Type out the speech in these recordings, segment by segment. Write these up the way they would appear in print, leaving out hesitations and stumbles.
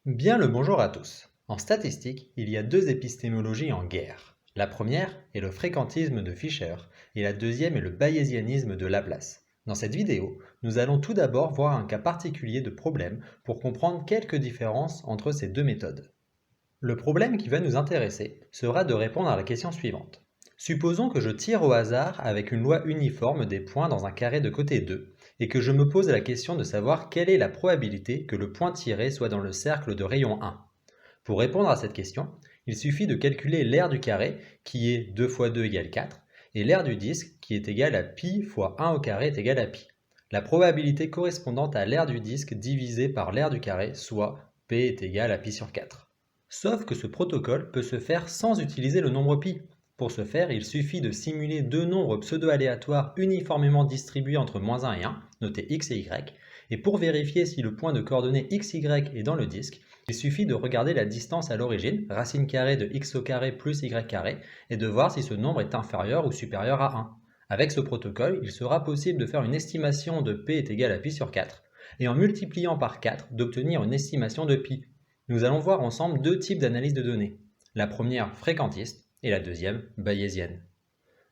Bien le bonjour à tous. En statistique, il y a deux épistémologies en guerre. La première est le fréquentisme de Fisher et la deuxième est le bayésianisme de Laplace. Dans cette vidéo, nous allons tout d'abord voir un cas particulier de problème pour comprendre quelques différences entre ces deux méthodes. Le problème qui va nous intéresser sera de répondre à la question suivante. Supposons que je tire au hasard avec une loi uniforme des points dans un carré de côté 2 et que je me pose la question de savoir quelle est la probabilité que le point tiré soit dans le cercle de rayon 1. Pour répondre à cette question, il suffit de calculer l'aire du carré qui est 2 fois 2 égale 4 et l'aire du disque qui est égal à pi fois 1 au carré est égal à pi. La probabilité correspondante à l'aire du disque divisée par l'aire du carré, soit p est égal à pi sur 4. Sauf que ce protocole peut se faire sans utiliser le nombre pi. Pour ce faire, il suffit de simuler deux nombres pseudo-aléatoires uniformément distribués entre -1 et 1, notés x et y, et pour vérifier si le point de coordonnées xy est dans le disque, il suffit de regarder la distance à l'origine, racine carrée de x au carré plus y carré, et de voir si ce nombre est inférieur ou supérieur à 1. Avec ce protocole, il sera possible de faire une estimation de p est égal à pi sur 4, et en multipliant par 4, d'obtenir une estimation de pi. Nous allons voir ensemble deux types d'analyse de données. La première fréquentiste et la deuxième bayésienne.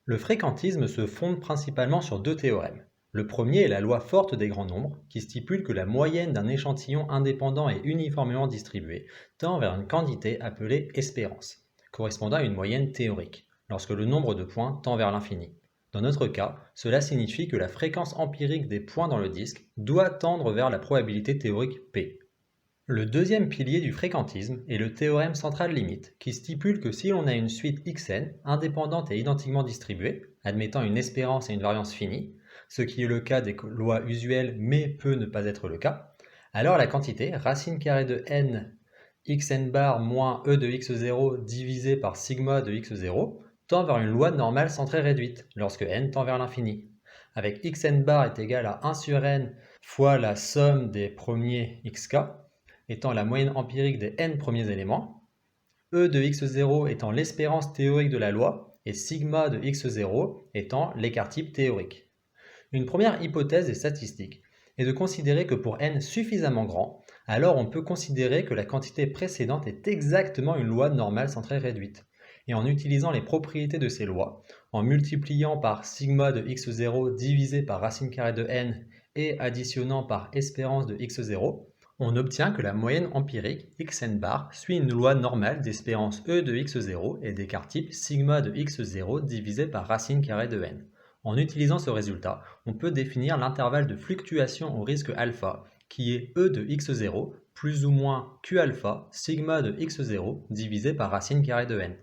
Le fréquentisme se fonde principalement sur deux théorèmes. Le premier est la loi forte des grands nombres, qui stipule que la moyenne d'un échantillon indépendant et uniformément distribué tend vers une quantité appelée espérance, correspondant à une moyenne théorique, lorsque le nombre de points tend vers l'infini. Dans notre cas, cela signifie que la fréquence empirique des points dans le disque doit tendre vers la probabilité théorique P. Le deuxième pilier du fréquentisme est le théorème central limite, qui stipule que si l'on a une suite xn indépendante et identiquement distribuée, admettant une espérance et une variance finie, ce qui est le cas des lois usuelles mais peut ne pas être le cas, alors la quantité racine carrée de n xn bar moins e de x0 divisé par sigma de x0 tend vers une loi normale centrée réduite, lorsque n tend vers l'infini. Avec xn bar est égal à 1 sur n fois la somme des premiers xk, étant la moyenne empirique des n premiers éléments, E de x0 étant l'espérance théorique de la loi, et sigma de x0 étant l'écart type théorique. Une première hypothèse est statistique, est de considérer que pour n suffisamment grand, alors on peut considérer que la quantité précédente est exactement une loi normale centrée réduite. Et en utilisant les propriétés de ces lois, en multipliant par sigma de x0 divisé par racine carrée de n et additionnant par espérance de x0, on obtient que la moyenne empirique xn bar suit une loi normale d'espérance e de x0 et d'écart type sigma de x0 divisé par racine carrée de n. En utilisant ce résultat, on peut définir l'intervalle de fluctuation au risque alpha, qui est e de x0 plus ou moins q alpha sigma de x0 divisé par racine carrée de n,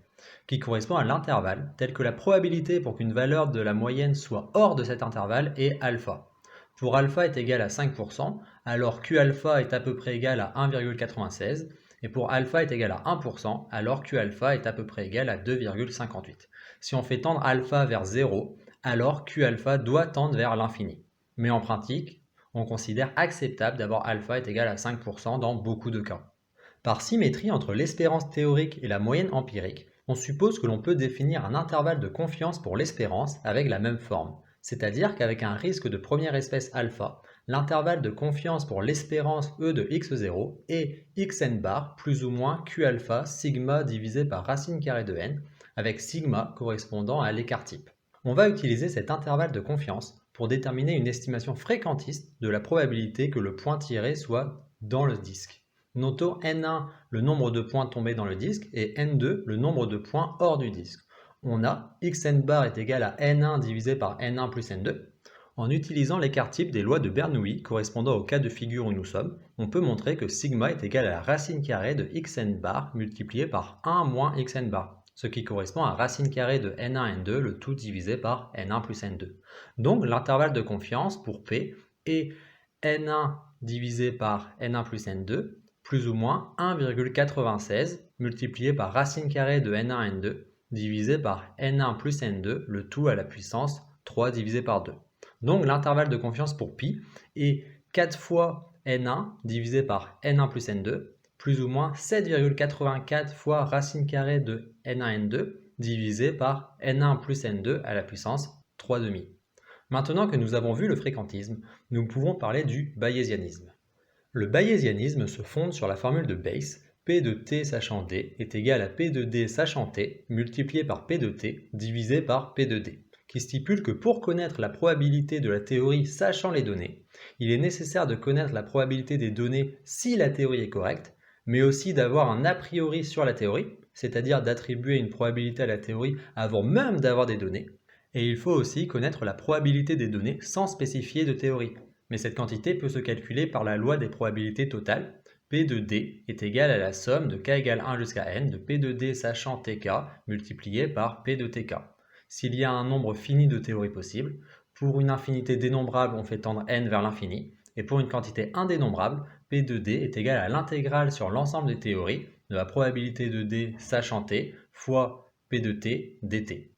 qui correspond à l'intervalle tel que la probabilité pour qu'une valeur de la moyenne soit hors de cet intervalle est alpha. Pour alpha est égal à 5%, alors Q alpha est à peu près égal à 1,96, et pour alpha est égal à 1%, alors Q alpha est à peu près égal à 2,58. Si on fait tendre alpha vers 0, alors Q alpha doit tendre vers l'infini. Mais en pratique, on considère acceptable d'avoir alpha est égal à 5% dans beaucoup de cas. Par symétrie entre l'espérance théorique et la moyenne empirique, on suppose que l'on peut définir un intervalle de confiance pour l'espérance avec la même forme. C'est-à-dire qu'avec un risque de première espèce alpha, l'intervalle de confiance pour l'espérance E de x0 est xn bar plus ou moins q alpha sigma divisé par racine carrée de n, avec sigma correspondant à l'écart type. On va utiliser cet intervalle de confiance pour déterminer une estimation fréquentiste de la probabilité que le point tiré soit dans le disque. Notons n1 le nombre de points tombés dans le disque et n2 le nombre de points hors du disque. On a xn bar est égal à n1 divisé par n1 plus n2. En utilisant l'écart type des lois de Bernoulli correspondant au cas de figure où nous sommes, on peut montrer que sigma est égal à la racine carrée de xn bar multiplié par 1 moins xn bar, ce qui correspond à racine carrée de n1 n2, le tout divisé par n1 plus n2. Donc l'intervalle de confiance pour P est n1 divisé par n1 plus n2, plus ou moins 1,96 multiplié par racine carrée de n1 n2, divisé par n1 plus n2, le tout à la puissance 3 divisé par 2. Donc l'intervalle de confiance pour pi est 4 fois n1 divisé par n1 plus n2, plus ou moins 7,84 fois racine carrée de n1 n2, divisé par n1 plus n2 à la puissance 3 demi. Maintenant que nous avons vu le fréquentisme, nous pouvons parler du bayésianisme. Le bayésianisme se fonde sur la formule de Bayes, P de t sachant d est égal à P de d sachant t multiplié par P de t divisé par P de d, qui stipule que pour connaître la probabilité de la théorie sachant les données, il est nécessaire de connaître la probabilité des données si la théorie est correcte, mais aussi d'avoir un a priori sur la théorie, c'est-à-dire d'attribuer une probabilité à la théorie avant même d'avoir des données, et il faut aussi connaître la probabilité des données sans spécifier de théorie. Mais cette quantité peut se calculer par la loi des probabilités totales. P de d est égal à la somme de k égale 1 jusqu'à n de P de d sachant tk multiplié par P de tk. S'il y a un nombre fini de théories possibles, pour une infinité dénombrable, on fait tendre n vers l'infini, et pour une quantité indénombrable, P de d est égal à l'intégrale sur l'ensemble des théories de la probabilité de d sachant t fois P de t dt.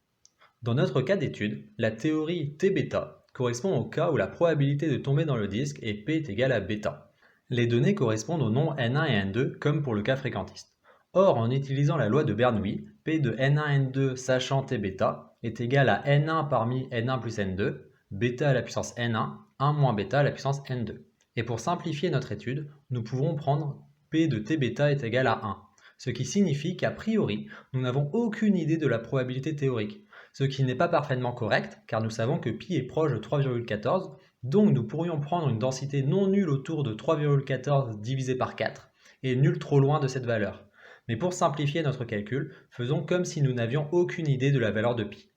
Dans notre cas d'étude, la théorie T-bêta correspond au cas où la probabilité de tomber dans le disque est P est égal à bêta. Les données correspondent aux nombres N1 et N2 comme pour le cas fréquentiste. Or, en utilisant la loi de Bernoulli, P de N1 N2 sachant T-bêta est égal à N1 parmi N1 plus N2, bêta à la puissance N1, 1 moins bêta à la puissance N2. Et pour simplifier notre étude, nous pouvons prendre P de T-bêta est égal à 1, ce qui signifie qu'a priori, nous n'avons aucune idée de la probabilité théorique. Ce qui n'est pas parfaitement correct, car nous savons que pi est proche de 3,14, donc nous pourrions prendre une densité non nulle autour de 3,14 divisé par 4, et nulle trop loin de cette valeur. Mais pour simplifier notre calcul, faisons comme si nous n'avions aucune idée de la valeur de pi.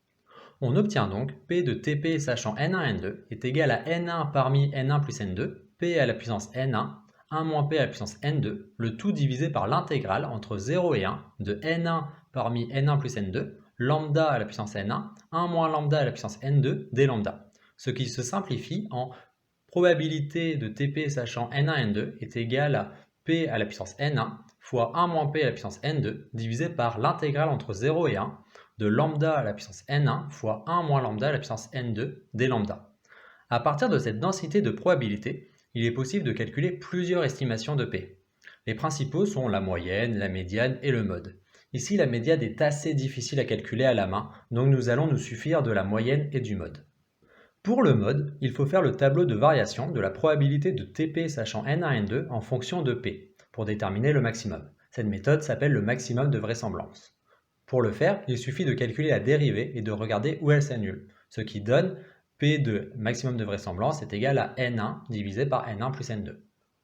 On obtient donc P de Tp sachant N1, N2 est égal à N1 parmi N1 plus N2, P à la puissance N1, 1 moins P à la puissance N2, le tout divisé par l'intégrale entre 0 et 1 de N1 parmi N1 plus N2, lambda à la puissance N1, 1 moins lambda à la puissance N2 d lambda, ce qui se simplifie en probabilité de Tp sachant N1, N2 est égal à P à la puissance N1 fois 1 moins P à la puissance N2 divisé par l'intégrale entre 0 et 1 de lambda à la puissance N1 fois 1 moins lambda à la puissance N2 d lambda. À partir de cette densité de probabilité, il est possible de calculer plusieurs estimations de P. Les principaux sont la moyenne, la médiane et le mode. Ici, la médiane est assez difficile à calculer à la main, donc nous allons nous suffire de la moyenne et du mode. Pour le mode, il faut faire le tableau de variation de la probabilité de Tp sachant N1, N2 en fonction de P, pour déterminer le maximum. Cette méthode s'appelle le maximum de vraisemblance. Pour le faire, il suffit de calculer la dérivée et de regarder où elle s'annule, ce qui donne P de maximum de vraisemblance est égal à N1 divisé par N1 plus N2.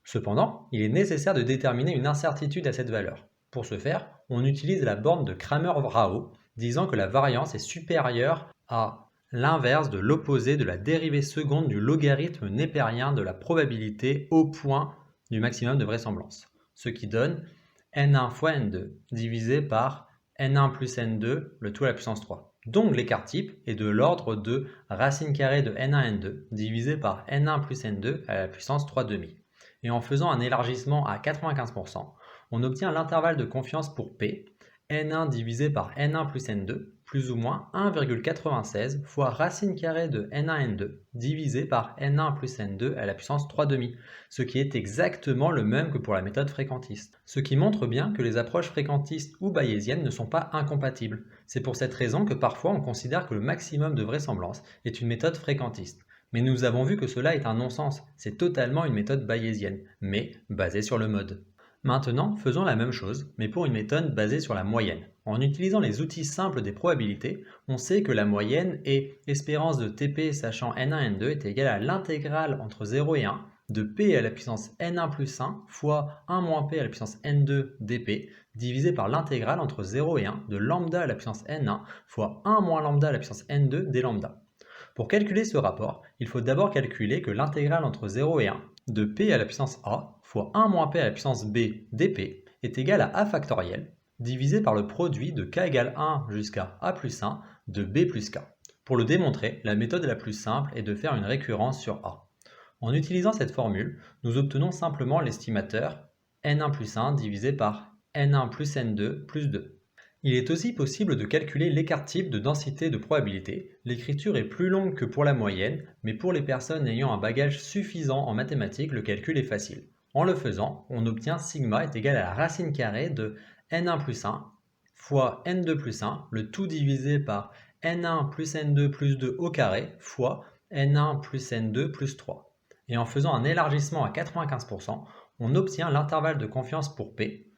Cependant, il est nécessaire de déterminer une incertitude à cette valeur. Pour ce faire, on utilise la borne de Cramer-Rao, disant que la variance est supérieure à l'inverse de l'opposé de la dérivée seconde du logarithme népérien de la probabilité au point du maximum de vraisemblance, ce qui donne N1 fois N2 divisé par N1 plus N2, le tout à la puissance 3. Donc l'écart type est de l'ordre de racine carrée de N1 N2 divisé par N1 plus N2 à la puissance 3 demi. Et en faisant un élargissement à 95%, on obtient l'intervalle de confiance pour P, N1 divisé par N1 plus N2, plus ou moins 1,96 fois racine carrée de N1 N2 divisé par N1 plus N2 à la puissance 3 demi, ce qui est exactement le même que pour la méthode fréquentiste. Ce qui montre bien que les approches fréquentistes ou bayésiennes ne sont pas incompatibles. C'est pour cette raison que parfois on considère que le maximum de vraisemblance est une méthode fréquentiste. Mais nous avons vu que cela est un non-sens, c'est totalement une méthode bayésienne, mais basée sur le mode. Maintenant, faisons la même chose, mais pour une méthode basée sur la moyenne. En utilisant les outils simples des probabilités, on sait que la moyenne est espérance de Tp sachant N1, N2 est égale à l'intégrale entre 0 et 1 de P à la puissance N1 plus 1 fois 1 moins P à la puissance N2 dP divisé par l'intégrale entre 0 et 1 de lambda à la puissance N1 fois 1 moins lambda à la puissance N2 d lambda. Pour calculer ce rapport, il faut d'abord calculer que l'intégrale entre 0 et 1 de P à la puissance A fois 1 moins P à la puissance B dP est égale à A factoriel divisé par le produit de k égale 1 jusqu'à A plus 1 de B plus K. Pour le démontrer, la méthode la plus simple est de faire une récurrence sur A. En utilisant cette formule, nous obtenons simplement l'estimateur N1 plus 1 divisé par N1 plus N2 plus 2. Il est aussi possible de calculer l'écart type de densité de probabilité. L'écriture est plus longue que pour la moyenne, mais pour les personnes ayant un bagage suffisant en mathématiques, le calcul est facile. En le faisant, on obtient sigma est égal à la racine carrée de n1 plus 1 fois n2 plus 1, le tout divisé par n1 plus n2 plus 2 au carré fois n1 plus n2 plus 3. Et en faisant un élargissement à 95%, on obtient l'intervalle de confiance pour P,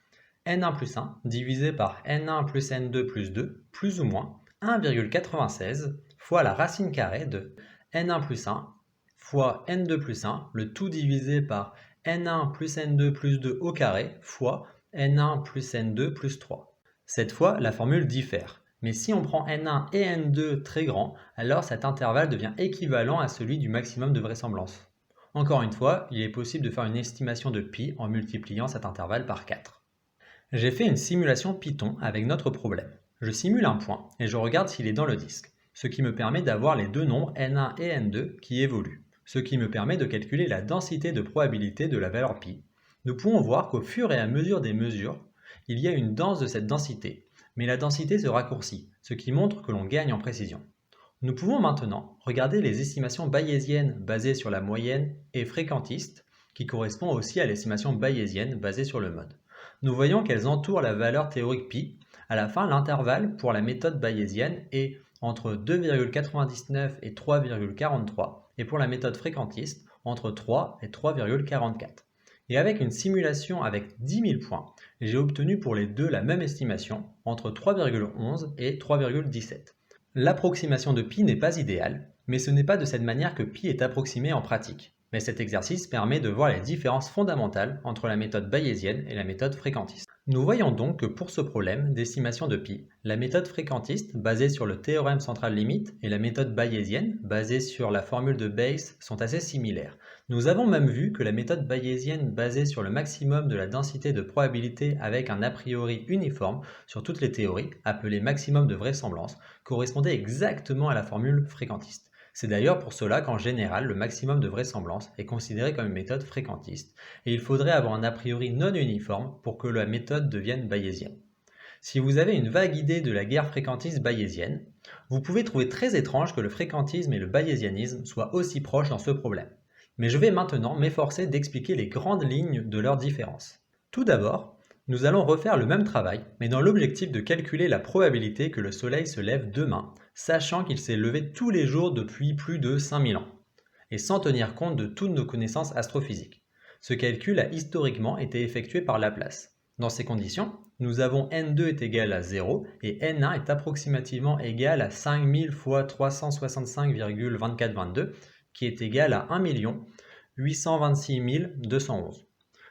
n1 plus 1 divisé par n1 plus n2 plus 2, plus ou moins 1,96 fois la racine carrée de n1 plus 1 fois n2 plus 1, le tout divisé par n1 plus n2 plus 2 au carré fois n1 plus n2 plus 3. Cette fois, la formule diffère. Mais si on prend n1 et n2 très grands, alors cet intervalle devient équivalent à celui du maximum de vraisemblance. Encore une fois, il est possible de faire une estimation de pi en multipliant cet intervalle par 4. J'ai fait une simulation Python avec notre problème. Je simule un point et je regarde s'il est dans le disque, ce qui me permet d'avoir les deux nombres n1 et n2 qui évoluent, ce qui me permet de calculer la densité de probabilité de la valeur pi. Nous pouvons voir qu'au fur et à mesure des mesures, il y a une danse de cette densité, mais la densité se raccourcit, ce qui montre que l'on gagne en précision. Nous pouvons maintenant regarder les estimations bayésiennes basées sur la moyenne et fréquentiste, qui correspond aussi à l'estimation bayésienne basée sur le mode. Nous voyons qu'elles entourent la valeur théorique pi. À la fin, l'intervalle pour la méthode bayésienne est entre 2,99 et 3,43 et pour la méthode fréquentiste entre 3 et 3,44. Et avec une simulation avec 10 000 points, j'ai obtenu pour les deux la même estimation entre 3,11 et 3,17. L'approximation de pi n'est pas idéale, mais ce n'est pas de cette manière que pi est approximé en pratique. Mais cet exercice permet de voir les différences fondamentales entre la méthode bayésienne et la méthode fréquentiste. Nous voyons donc que pour ce problème d'estimation de pi, la méthode fréquentiste, basée sur le théorème central limite, et la méthode bayésienne, basée sur la formule de Bayes, sont assez similaires. Nous avons même vu que la méthode bayésienne, basée sur le maximum de la densité de probabilité avec un a priori uniforme sur toutes les théories, appelé maximum de vraisemblance, correspondait exactement à la formule fréquentiste. C'est d'ailleurs pour cela qu'en général, le maximum de vraisemblance est considéré comme une méthode fréquentiste, et il faudrait avoir un a priori non uniforme pour que la méthode devienne bayésienne. Si vous avez une vague idée de la guerre fréquentiste bayésienne, vous pouvez trouver très étrange que le fréquentisme et le bayésianisme soient aussi proches dans ce problème. Mais je vais maintenant m'efforcer d'expliquer les grandes lignes de leurs différences. Tout d'abord, nous allons refaire le même travail, mais dans l'objectif de calculer la probabilité que le Soleil se lève demain, sachant qu'il s'est levé tous les jours depuis plus de 5000 ans, et sans tenir compte de toutes nos connaissances astrophysiques. Ce calcul a historiquement été effectué par Laplace. Dans ces conditions, nous avons n2 est égal à 0 et n1 est approximativement égal à 5000 fois 365,2422, qui est égal à 1 826 211.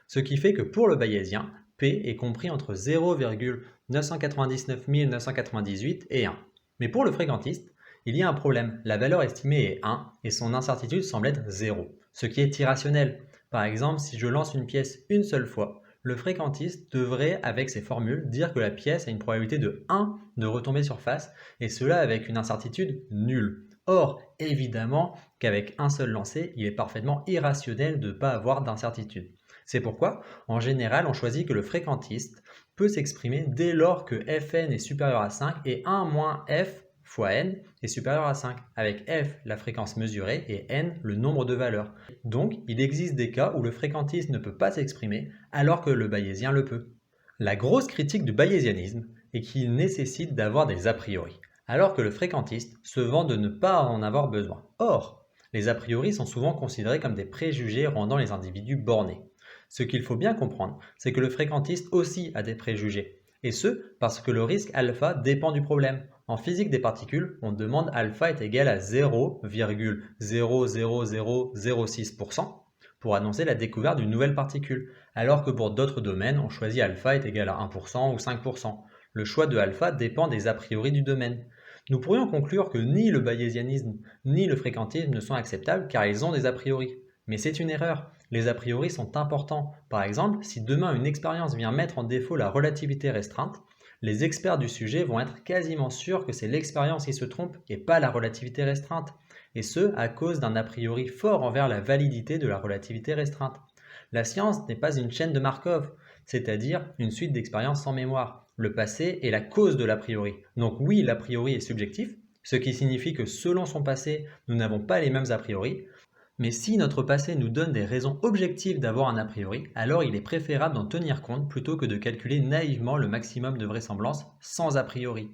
Ce qui fait que pour le bayésien, P est compris entre 0,999 998 et 1. Mais pour le fréquentiste, il y a un problème. La valeur estimée est 1 et son incertitude semble être 0, ce qui est irrationnel. Par exemple, si je lance une pièce une seule fois, le fréquentiste devrait, avec ses formules, dire que la pièce a une probabilité de 1 de retomber sur face, et cela avec une incertitude nulle. Or, évidemment qu'avec un seul lancer, il est parfaitement irrationnel de ne pas avoir d'incertitude. C'est pourquoi, en général, on choisit que le fréquentiste peut s'exprimer dès lors que Fn est supérieur à 5 et 1 moins F fois n est supérieur à 5, avec F la fréquence mesurée et n le nombre de valeurs. Donc, il existe des cas où le fréquentiste ne peut pas s'exprimer alors que le bayésien le peut. La grosse critique du bayésianisme est qu'il nécessite d'avoir des a priori, alors que le fréquentiste se vant de ne pas en avoir besoin. Or, les a priori sont souvent considérés comme des préjugés rendant les individus bornés. Ce qu'il faut bien comprendre, c'est que le fréquentiste aussi a des préjugés, et ce, parce que le risque alpha dépend du problème. En physique des particules, on demande alpha est égal à 0,00006% pour annoncer la découverte d'une nouvelle particule, alors que pour d'autres domaines, on choisit alpha est égal à 1% ou 5%. Le choix de alpha dépend des a priori du domaine. Nous pourrions conclure que ni le bayésianisme ni le fréquentisme ne sont acceptables car ils ont des a priori. Mais c'est une erreur. Les a priori sont importants. Par exemple, si demain une expérience vient mettre en défaut la relativité restreinte, les experts du sujet vont être quasiment sûrs que c'est l'expérience qui se trompe et pas la relativité restreinte. Et ce, à cause d'un a priori fort envers la validité de la relativité restreinte. La science n'est pas une chaîne de Markov, c'est-à-dire une suite d'expériences sans mémoire. Le passé est la cause de l'a priori. Donc oui, l'a priori est subjectif, ce qui signifie que selon son passé, nous n'avons pas les mêmes a priori. Mais si notre passé nous donne des raisons objectives d'avoir un a priori, alors il est préférable d'en tenir compte plutôt que de calculer naïvement le maximum de vraisemblance sans a priori.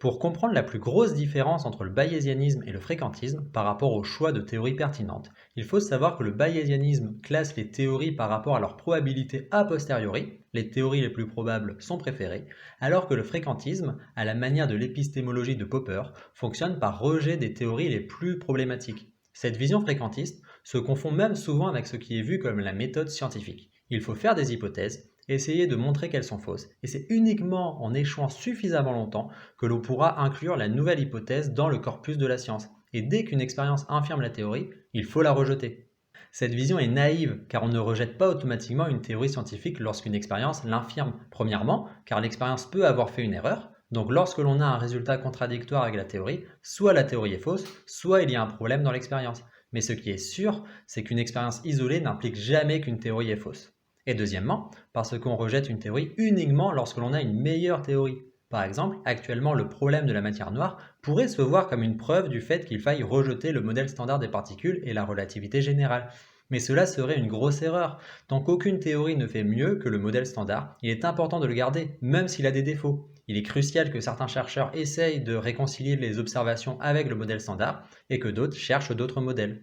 Pour comprendre la plus grosse différence entre le bayésianisme et le fréquentisme par rapport au choix de théories pertinentes, il faut savoir que le bayésianisme classe les théories par rapport à leur probabilité a posteriori, les théories les plus probables sont préférées, alors que le fréquentisme, à la manière de l'épistémologie de Popper, fonctionne par rejet des théories les plus problématiques. Cette vision fréquentiste se confond même souvent avec ce qui est vu comme la méthode scientifique. Il faut faire des hypothèses, essayer de montrer qu'elles sont fausses, et c'est uniquement en échouant suffisamment longtemps que l'on pourra inclure la nouvelle hypothèse dans le corpus de la science. Et dès qu'une expérience infirme la théorie, il faut la rejeter. Cette vision est naïve car on ne rejette pas automatiquement une théorie scientifique lorsqu'une expérience l'infirme. Premièrement, car l'expérience peut avoir fait une erreur, donc lorsque l'on a un résultat contradictoire avec la théorie, soit la théorie est fausse, soit il y a un problème dans l'expérience. Mais ce qui est sûr, c'est qu'une expérience isolée n'implique jamais qu'une théorie est fausse. Et deuxièmement, parce qu'on rejette une théorie uniquement lorsque l'on a une meilleure théorie. Par exemple, actuellement, le problème de la matière noire pourrait se voir comme une preuve du fait qu'il faille rejeter le modèle standard des particules et la relativité générale. Mais cela serait une grosse erreur. Tant qu'aucune théorie ne fait mieux que le modèle standard, il est important de le garder, même s'il a des défauts. Il est crucial que certains chercheurs essayent de réconcilier les observations avec le modèle standard et que d'autres cherchent d'autres modèles.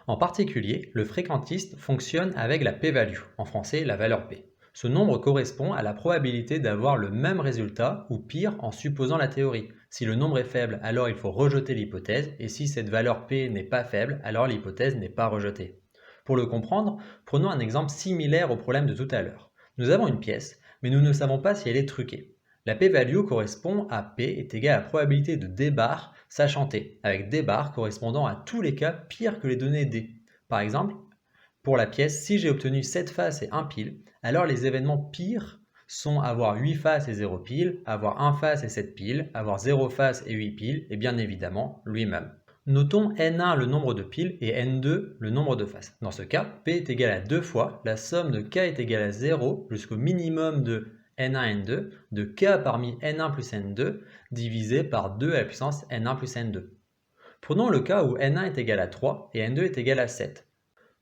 En particulier, le fréquentiste fonctionne avec la p-value, en français la valeur p. Ce nombre correspond à la probabilité d'avoir le même résultat ou pire en supposant la théorie. Si le nombre est faible, alors il faut rejeter l'hypothèse et si cette valeur p n'est pas faible, alors l'hypothèse n'est pas rejetée. Pour le comprendre, prenons un exemple similaire au problème de tout à l'heure. Nous avons une pièce, mais nous ne savons pas si elle est truquée. La p-value correspond à p est égal à la probabilité de d bar sachant t, avec d bar correspondant à tous les cas pires que les données d. Par exemple, pour la pièce, si j'ai obtenu 7 faces et 1 pile, alors les événements pires sont avoir 8 faces et 0 pile, avoir 1 face et 7 piles, avoir 0 face et 8 piles, et bien évidemment lui-même. Notons n1 le nombre de piles et n2 le nombre de faces. Dans ce cas, p est égal à 2 fois la somme de k est égale à 0 jusqu'au minimum de n1, n2 de k parmi n1 plus n2 divisé par 2 à la puissance n1 plus n2. Prenons le cas où n1 est égal à 3 et n2 est égal à 7.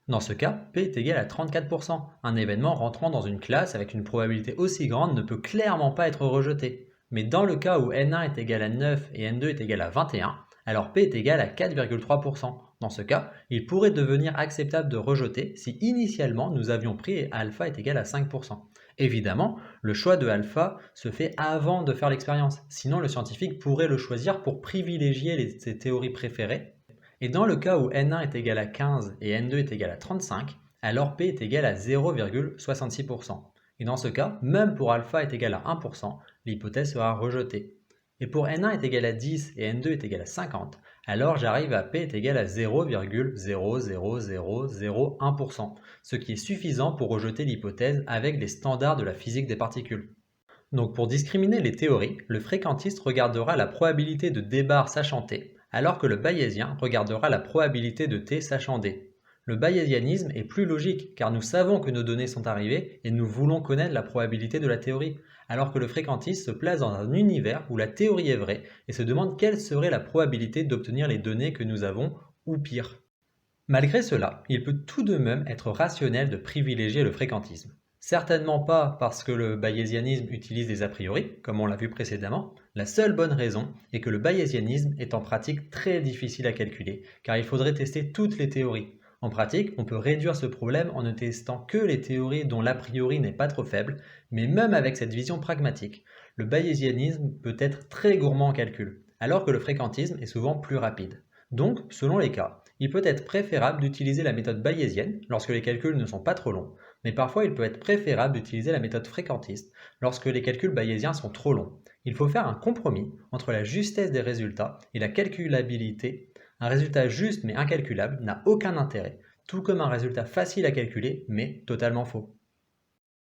Dans ce cas, p est égal à 34%. Un événement rentrant dans une classe avec une probabilité aussi grande ne peut clairement pas être rejeté. Mais dans le cas où n1 est égal à 9 et n2 est égal à 21, alors p est égal à 4,3%. Dans ce cas, il pourrait devenir acceptable de rejeter si initialement nous avions pris alpha est égal à 5%. Évidemment, le choix de alpha se fait avant de faire l'expérience, sinon le scientifique pourrait le choisir pour privilégier ses théories préférées. Et dans le cas où n1 est égal à 15 et n2 est égal à 35, alors p est égal à 0,66%. Et dans ce cas, même pour alpha est égal à 1%, l'hypothèse sera rejetée. Et pour n1 est égal à 10 et n2 est égal à 50, alors j'arrive à p est égal à 0,00001%, ce qui est suffisant pour rejeter l'hypothèse avec les standards de la physique des particules. Donc pour discriminer les théories, le fréquentiste regardera la probabilité de d bar sachant t, alors que le bayésien regardera la probabilité de t sachant d. Le bayésianisme est plus logique car nous savons que nos données sont arrivées et nous voulons connaître la probabilité de la théorie, alors que le fréquentiste se place dans un univers où la théorie est vraie et se demande quelle serait la probabilité d'obtenir les données que nous avons, ou pire. Malgré cela, il peut tout de même être rationnel de privilégier le fréquentisme. Certainement pas parce que le bayésianisme utilise des a priori, comme on l'a vu précédemment. La seule bonne raison est que le bayésianisme est en pratique très difficile à calculer, car il faudrait tester toutes les théories. En pratique, on peut réduire ce problème en ne testant que les théories dont l'a priori n'est pas trop faible, mais même avec cette vision pragmatique, le bayésianisme peut être très gourmand en calcul, alors que le fréquentisme est souvent plus rapide. Donc, selon les cas, il peut être préférable d'utiliser la méthode bayésienne lorsque les calculs ne sont pas trop longs, mais parfois il peut être préférable d'utiliser la méthode fréquentiste lorsque les calculs bayésiens sont trop longs. Il faut faire un compromis entre la justesse des résultats et la calculabilité. Un résultat juste mais incalculable n'a aucun intérêt, tout comme un résultat facile à calculer mais totalement faux.